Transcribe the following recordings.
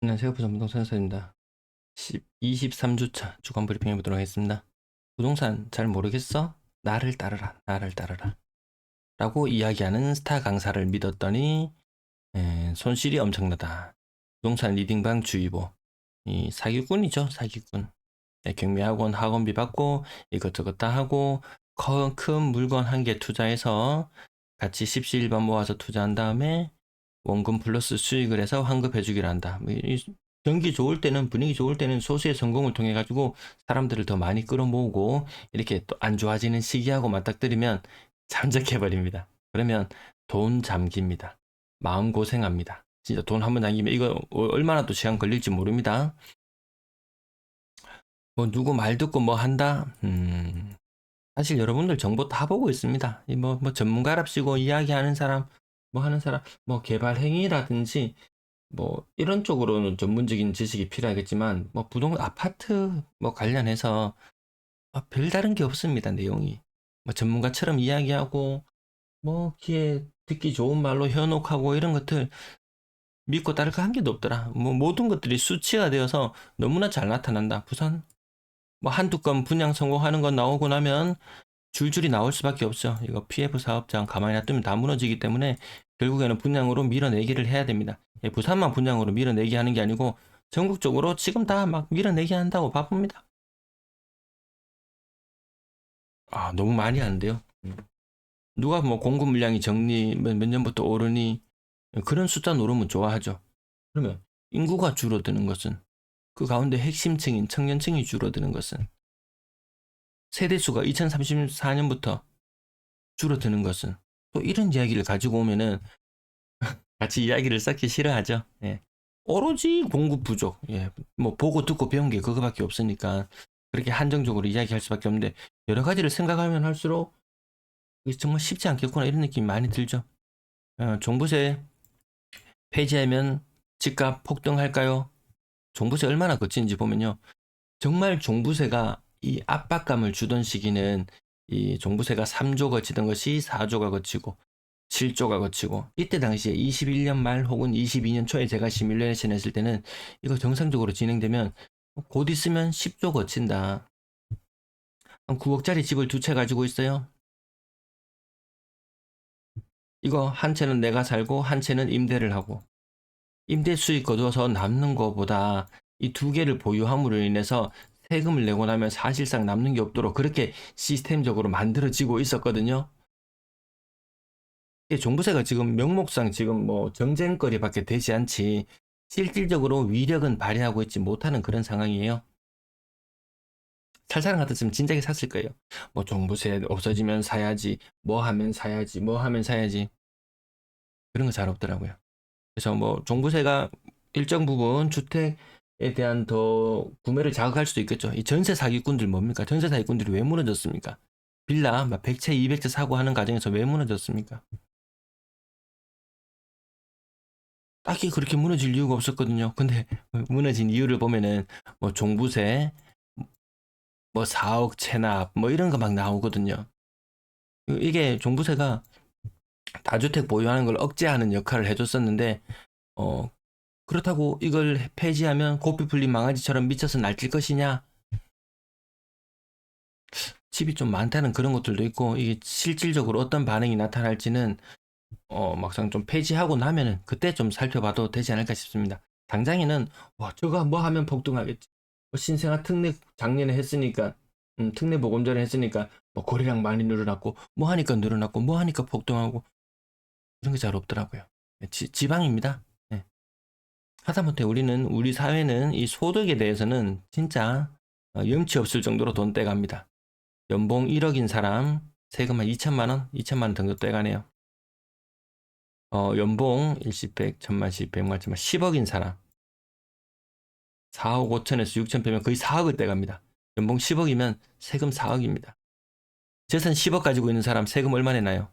안녕하세요. 부산부동산 선생입니다. 23주차 주간 브리핑 해보도록 하겠습니다. 부동산 잘 모르겠어? 나를 따르라, 나를 따르라. 라고 이야기하는 스타 강사를 믿었더니 손실이 엄청나다. 부동산 리딩방 주의보. 이 사기꾼이죠, 사기꾼. 경매학원 학원비 받고 이것저것 다 하고 큰 물건 한 개 투자해서 같이 십시일반 모아서 투자한 다음에 원금 플러스 수익을 해서 환급해 주기를 한다. 경기 좋을 때는, 분위기 좋을 때는 소수의 성공을 통해 가지고 사람들을 더 많이 끌어모으고 이렇게 또 안 좋아지는 시기하고 맞닥뜨리면 잠적해 버립니다. 그러면 돈 잠깁니다. 마음 고생합니다. 진짜 돈 한번 잠기면 이거 얼마나 또 시간 걸릴지 모릅니다. 뭐 누구 말 듣고 뭐 한다? 사실 여러분들 정보 다 보고 있습니다. 뭐 전문가랍시고 이야기하는 사람, 뭐 하는 사람, 뭐 개발 행위라든지 뭐 이런 쪽으로는 전문적인 지식이 필요하겠지만 뭐 부동 아파트 뭐 관련해서 별다른 게 없습니다. 내용이 뭐 전문가처럼 이야기하고 뭐 귀에 듣기 좋은 말로 현혹하고 이런 것들 믿고 따를 거 한 개도 없더라. 뭐 모든 것들이 수치가 되어서 너무나 잘 나타난다. 부산 뭐 한두 건 분양 성공하는 건 나오고 나면 줄줄이 나올 수밖에 없죠. 이거 PF 사업장 가만히 놔두면 다 무너지기 때문에 결국에는 분양으로 밀어내기를 해야 됩니다. 예, 부산만 분양으로 밀어내기 하는 게 아니고 전국적으로 지금 다 막 밀어내기 한다고 바쁩니다. 너무 많이 하는데요. 누가 뭐 공급 물량이 정리 몇 년부터 오르니 그런 숫자 노르면 좋아하죠. 그러면 인구가 줄어드는 것은 그 가운데 핵심층인 청년층이 줄어드는 것은 세대수가 2034년부터 줄어드는 것은 또 이런 이야기를 가지고 오면은 같이 이야기를 쌓기 싫어하죠. 예. 오로지 공급 부족. 예. 뭐 보고 듣고 배운 게 그거밖에 없으니까 그렇게 한정적으로 이야기할 수밖에 없는데 여러 가지를 생각하면 할수록 이게 정말 쉽지 않겠구나 이런 느낌이 많이 들죠. 종부세 폐지하면 집값 폭등할까요? 종부세 얼마나 거치는지 보면요. 정말 종부세가 이 압박감을 주던 시기는 이 종부세가 3조 거치던 것이 4조가 거치고 7조가 거치고 이때 당시에 21년 말 혹은 22년 초에 제가 시뮬레이션 했을 때는 이거 정상적으로 진행되면 곧 있으면 10조 거친다. 9억짜리 집을 두 채 가지고 있어요. 이거 한 채는 내가 살고 한 채는 임대를 하고 임대 수익 거둬서 남는 거보다 이 두 개를 보유함으로 인해서 세금을 내고 나면 사실상 남는 게 없도록 그렇게 시스템적으로 만들어지고 있었거든요. 종부세가 지금 명목상 지금 뭐 정쟁거리밖에 되지 않지 실질적으로 위력은 발휘하고 있지 못하는 그런 상황이에요. 살사람 같았으면 진작에 샀을 거예요. 뭐 종부세 없어지면 사야지, 뭐 하면 사야지, 뭐 하면 사야지 그런 거 잘 없더라고요. 그래서 뭐 종부세가 일정 부분 주택에 대한 더 구매를 자극할 수도 있겠죠. 이 전세 사기꾼들 뭡니까? 전세 사기꾼들이 왜 무너졌습니까? 빌라 막 100채, 200채 사고 하는 과정에서 왜 무너졌습니까? 딱히 그렇게 무너질 이유가 없었거든요. 근데 무너진 이유를 보면은 뭐 종부세, 뭐 4억 체납, 뭐 이런 거 막 나오거든요. 이게 종부세가 다주택 보유하는 걸 억제하는 역할을 해줬었는데, 어, 그렇다고 이걸 폐지하면 고삐 풀린 망아지처럼 미쳐서 날뛸 것이냐? 집이 좀 많다는 그런 것들도 있고, 이게 실질적으로 어떤 반응이 나타날지는, 막상 좀 폐지하고 나면은 그때 좀 살펴봐도 되지 않을까 싶습니다. 당장에는, 와, 저거 뭐 하면 폭등하겠지. 뭐 신생아 특례 작년에 했으니까, 특례 보금자리 했으니까, 뭐 거래량 많이 늘어났고, 뭐 하니까 늘어났고, 뭐 하니까 폭등하고, 이런 게 잘 없더라고요. 지방입니다. 네. 하다못해 우리 사회는 이 소득에 대해서는 진짜 염치 없을 정도로 돈 떼갑니다. 연봉 1억인 사람 세금 한 2천만 원, 2천만 원 정도 떼가네요. 연봉 일십, 백, 천만씩, 백만, 천만, 10억인 사람 4억 5천에서 6천 빼면 거의 4억을 떼갑니다. 연봉 10억이면 세금 4억입니다. 재산 10억 가지고 있는 사람 세금 얼마 내나요?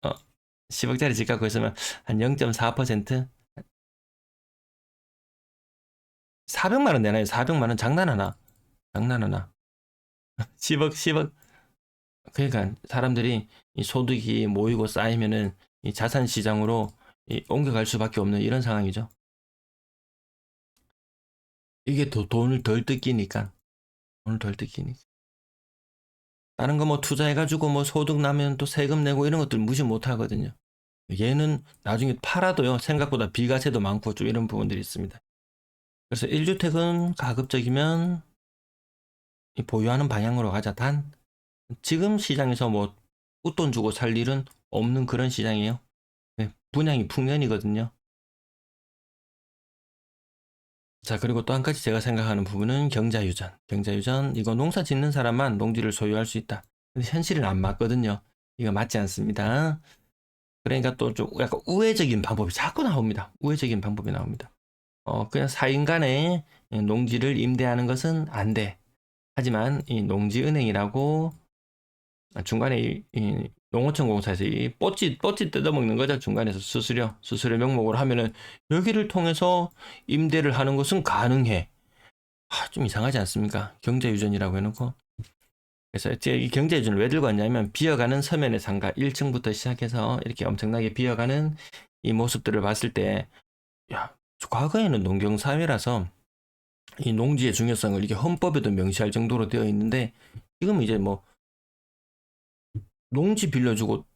어, 10억짜리 집 갖고 있으면 한 0.4%? 400만 원 내나요? 400만 원 장난하나? 장난하나? 10억, 10억. 그러니까 사람들이 이 소득이 모이고 쌓이면은 이 자산 시장으로 옮겨갈 수밖에 없는 이런 상황이죠. 이게 더 돈을 덜 뜯기니까. 돈을 덜 뜯기니까. 다른 거 뭐 투자해가지고 뭐 소득 나면 또 세금 내고 이런 것들 무시 못 하거든요. 얘는 나중에 팔아도요, 생각보다 비과세도 많고 좀 이런 부분들이 있습니다. 그래서 1주택은 가급적이면 보유하는 방향으로 가자. 단, 지금 시장에서 뭐 웃돈 주고 살 일은 없는 그런 시장이에요. 네, 분양이 풍년이거든요. 자, 그리고 또 한 가지 제가 생각하는 부분은 경자유전. 경자유전, 이거 농사 짓는 사람만 농지를 소유할 수 있다. 근데 현실은 안 맞거든요. 이거 맞지 않습니다. 그러니까 또 좀 약간 우회적인 방법이 자꾸 나옵니다. 우회적인 방법이 나옵니다. 그냥 4인 간에 농지를 임대하는 것은 안 돼. 하지만 이 농지은행이라고 중간에 이 농어촌 공사에서 이 뽀찌 뜯어먹는 거죠. 중간에서 수수료 명목으로 하면은 여기를 통해서 임대를 하는 것은 가능해. 좀 이상하지 않습니까? 경제유전이라고 해놓고. 그래서 이 경제유전을 왜 들고 왔냐면 비어가는 서면의 상가 1층부터 시작해서 이렇게 엄청나게 비어가는 이 모습들을 봤을 때, 야, 과거에는 농경사회라서 이 농지의 중요성을 이게 헌법에도 명시할 정도로 되어 있는데, 지금 이제 뭐 농지 빌려주고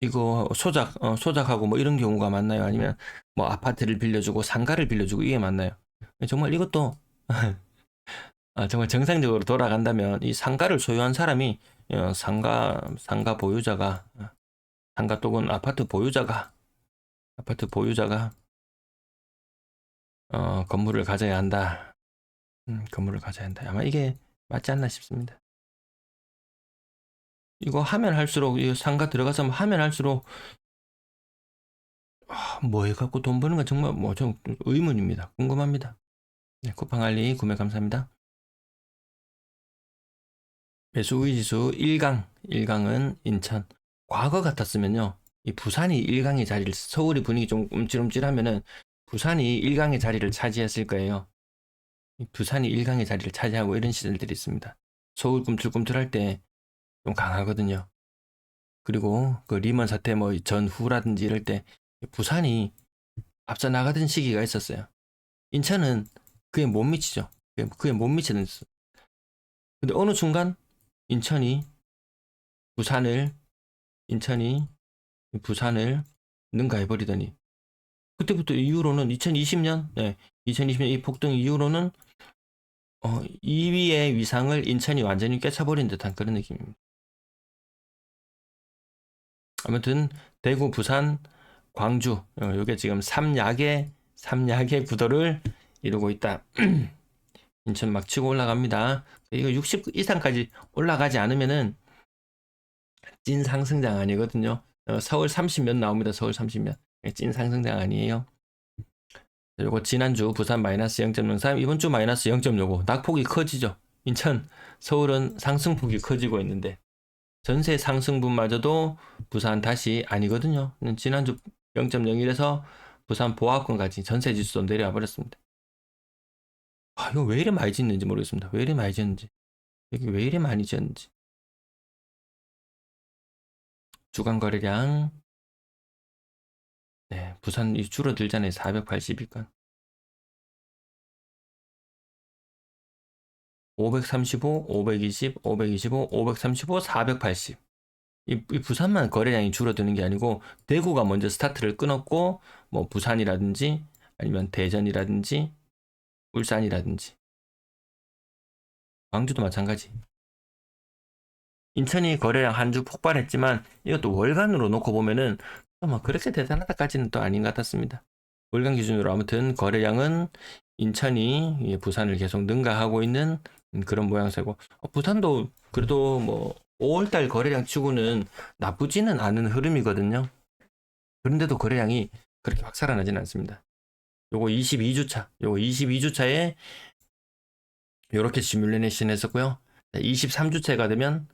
이거 소작하고 뭐 이런 경우가 많나요? 아니면 뭐 아파트를 빌려주고 상가를 빌려주고 이게 맞나요? 정말 이것도 정말 정상적으로 돌아간다면 이 상가를 소유한 사람이 상가 보유자가 상가 또는 아파트 보유자가 건물을 가져야 한다. 건물을 가져야 한다. 아마 이게 맞지 않나 싶습니다. 이거 하면 할수록 이 상가 들어가서 하면 할수록 뭐 해갖고 돈 버는 건 정말 뭐 좀 의문입니다. 궁금합니다. 네, 쿠팡알리 구매 감사합니다. 매수 우위지수 1강, 1강은 인천. 과거 같았으면요, 이 부산이 1강의 자리를, 서울이 분위기 좀 움찔움찔하면은 부산이 1강의 자리를 차지했을 거예요. 부산이 1강의 자리를 차지하고 이런 시절들이 있습니다. 서울 꿈틀꿈틀할 때 좀 강하거든요. 그리고 그 리먼 사태 뭐 전후라든지 이럴 때 부산이 앞서 나가던 시기가 있었어요. 인천은 그에 못 미치죠. 그에 못 미치는. 근데 어느 순간 인천이 부산을 인천이 부산을 능가해버리더니 그때부터 이후로는 2020년, 네, 2020년 이 폭등 이후로는 2위의 위상을 인천이 완전히 꿰차버린 듯한 그런 느낌입니다. 아무튼 대구, 부산, 광주 이게 지금 삼약의 구도를 이루고 있다. 인천 막 치고 올라갑니다. 이거 60 이상까지 올라가지 않으면은 찐 상승장 아니거든요. 서울 30몇 나옵니다. 서울 30몇. 찐 상승장 아니에요. 그리고 지난주 부산 마이너스 0.03, 이번 주 마이너스 0.05. 낙폭이 커지죠. 인천, 서울은 상승폭이 커지고 있는데 전세 상승분마저도 부산 다시 아니거든요. 지난주 0.01에서 부산 보합권까지 전세 지수도 내려와 버렸습니다. 이거 왜 이래 많이 짓는지 모르겠습니다. 왜 이래 많이 짓는지. 여기 왜 이래 많이 짓는지. 주간 거래량. 네, 부산이 줄어들잖아요. 482건. 535, 520, 525, 535, 480. 이 부산만 거래량이 줄어드는 게 아니고 대구가 먼저 스타트를 끊었고 뭐 부산이라든지 아니면 대전이라든지 울산이라든지 광주도 마찬가지. 인천이 거래량 한 주 폭발했지만 이것도 월간으로 놓고 보면은 뭐 그렇게 대단하다까지는 또 아닌 것 같았습니다. 월간 기준으로 아무튼 거래량은 인천이 부산을 계속 능가하고 있는 그런 모양새고, 부산도 그래도 뭐 5월달 거래량 치고는 나쁘지는 않은 흐름이거든요. 그런데도 거래량이 그렇게 확 살아나지는 않습니다. 요거 22주차에 이렇게 시뮬레이션 했었고요. 23주차가 되면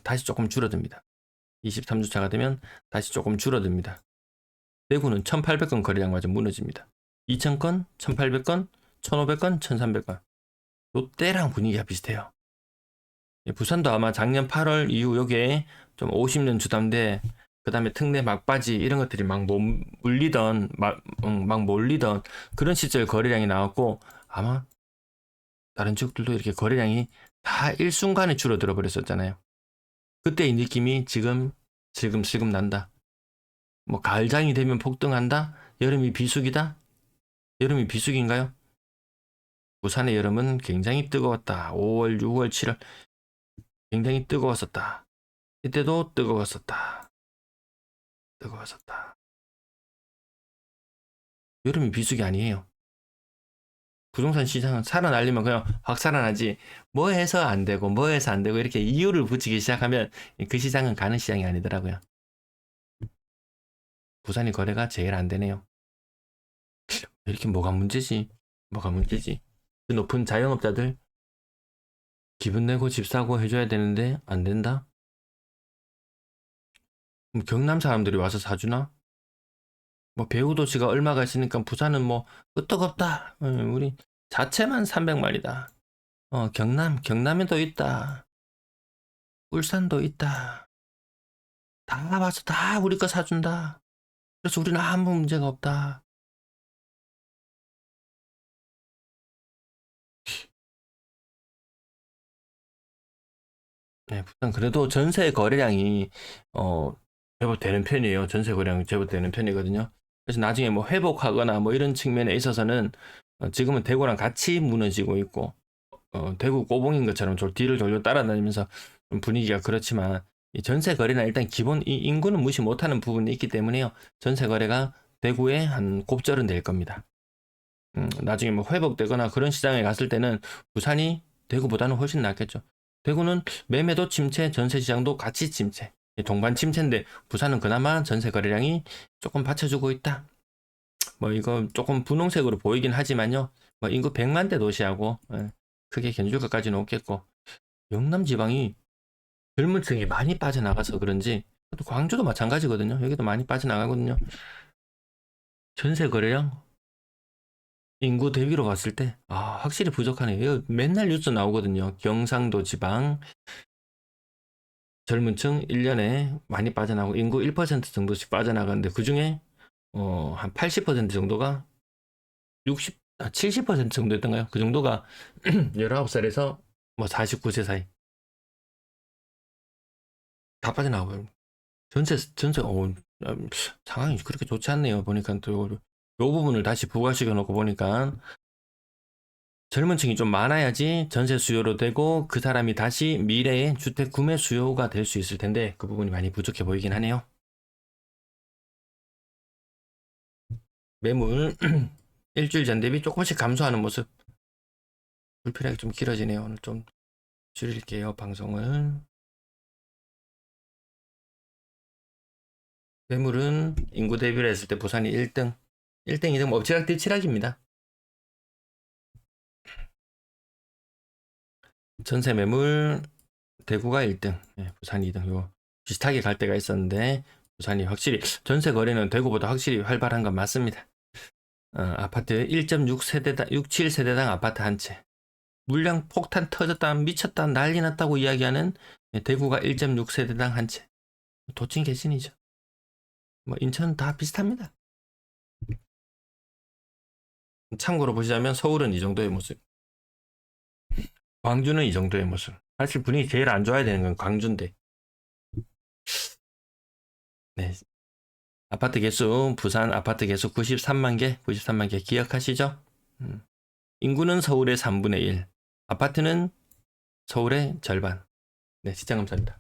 다시 조금 줄어듭니다. 23주차가 되면 다시 조금 줄어듭니다. 대구는 1800건 거래량마저 무너집니다. 2000건, 1800건, 1500건, 1300건. 롯데랑 분위기가 비슷해요. 부산도 아마 작년 8월 이후 요게 좀 50년 주담대 그다음에 특례 막바지 이런 것들이 막 몰리던 막 몰리던 그런 시절 거래량이 나왔고 아마 다른 지역들도 이렇게 거래량이 다 일순간에 줄어들어 버렸었잖아요. 그때 이 느낌이 지금 슬금슬금 난다. 뭐 가을장이 되면 폭등한다. 여름이 비수기다. 여름이 비수기인가요? 부산의 여름은 굉장히 뜨거웠다. 5월, 6월, 7월 굉장히 뜨거웠었다. 이때도 뜨거웠었다. 뜨거웠었다. 여름이 비수기 아니에요. 부동산 시장은 살아나려면 그냥 확 살아나지 뭐 해서 안 되고 뭐 해서 안 되고 이렇게 이유를 붙이기 시작하면 그 시장은 가는 시장이 아니더라고요. 부산이 거래가 제일 안 되네요. 이렇게 뭐가 문제지? 뭐가 문제지? 그 높은 자영업자들 기분 내고 집 사고 해줘야 되는데 안 된다? 그럼 경남 사람들이 와서 사주나? 뭐 배우도시가 얼마가 있으니까 부산은 뭐 끄떡없다. 우리 자체만 300마리다. 경남에도 있다. 울산도 있다. 다 와서 다 우리 거 사준다. 그래서 우리는 아무 문제가 없다. 네, 부산 그래도 전세 거래량이 제법 되는 편이에요. 전세 거래량이 제법 되는 편이거든요. 그래서 나중에 뭐 회복하거나 뭐 이런 측면에 있어서는 지금은 대구랑 같이 무너지고 있고 대구 꼬봉인 것처럼 뒤를 졸졸 따라다니면서 좀 분위기가 그렇지만 이 전세 거래는 일단 기본 이 인구는 무시 못하는 부분이 있기 때문에요. 전세 거래가 대구에 한 곱절은 될 겁니다. 나중에 뭐 회복되거나 그런 시장에 갔을 때는 부산이 대구보다는 훨씬 낫겠죠. 대구는 매매도 침체, 전세 시장도 같이 침체. 동반 침체인데 부산은 그나마 전세 거래량이 조금 받쳐주고 있다. 뭐 이거 조금 분홍색으로 보이긴 하지만요. 뭐 인구 100만대 도시하고 크게 견줄 것까지는 없겠고 영남 지방이 젊은 층이 많이 빠져나가서 그런지 또 광주도 마찬가지거든요. 여기도 많이 빠져나가거든요. 전세 거래량 인구 대비로 봤을 때 확실히 부족하네요. 맨날 뉴스 나오거든요. 경상도 지방 젊은 층 1년에 많이 빠져나가고 인구 1% 정도씩 빠져나가는데 그중에 한 80% 정도가 70% 정도였던가요? 그 정도가 19살에서 뭐 49세 사이 다 빠져나가고요. 전체 상황이 그렇게 좋지 않네요. 보니까 또 요 부분을 다시 부각시켜 놓고 보니까 젊은 층이 좀 많아야지 전세 수요로 되고 그 사람이 다시 미래의 주택 구매 수요가 될 수 있을 텐데 그 부분이 많이 부족해 보이긴 하네요. 매물 일주일 전 대비 조금씩 감소하는 모습. 불필요하게 좀 길어지네요. 오늘 좀 줄일게요. 방송을. 매물은 인구 대비를 했을 때 부산이 1등. 1등, 2등 엎치락뒤치락입니다. 전세 매물 대구가 1등, 부산이 2등. 요 비슷하게 갈 때가 있었는데 부산이 확실히 전세 거래는 대구보다 확실히 활발한 건 맞습니다. 아파트 1.6세대당 67세대당 아파트 한 채. 물량 폭탄 터졌다 미쳤다 난리 났다고 이야기하는 대구가 1.6세대당 한 채. 도찐 개찐이죠. 뭐 인천 다 비슷합니다. 참고로 보시자면 서울은 이 정도의 모습. 광주는 이 정도의 모습. 사실 분위기 제일 안 좋아야 되는 건 광주인데. 네. 아파트 개수, 부산 아파트 개수 93만 개, 93만 개 기억하시죠? 인구는 서울의 3분의 1. 아파트는 서울의 절반. 네, 시청 감사합니다.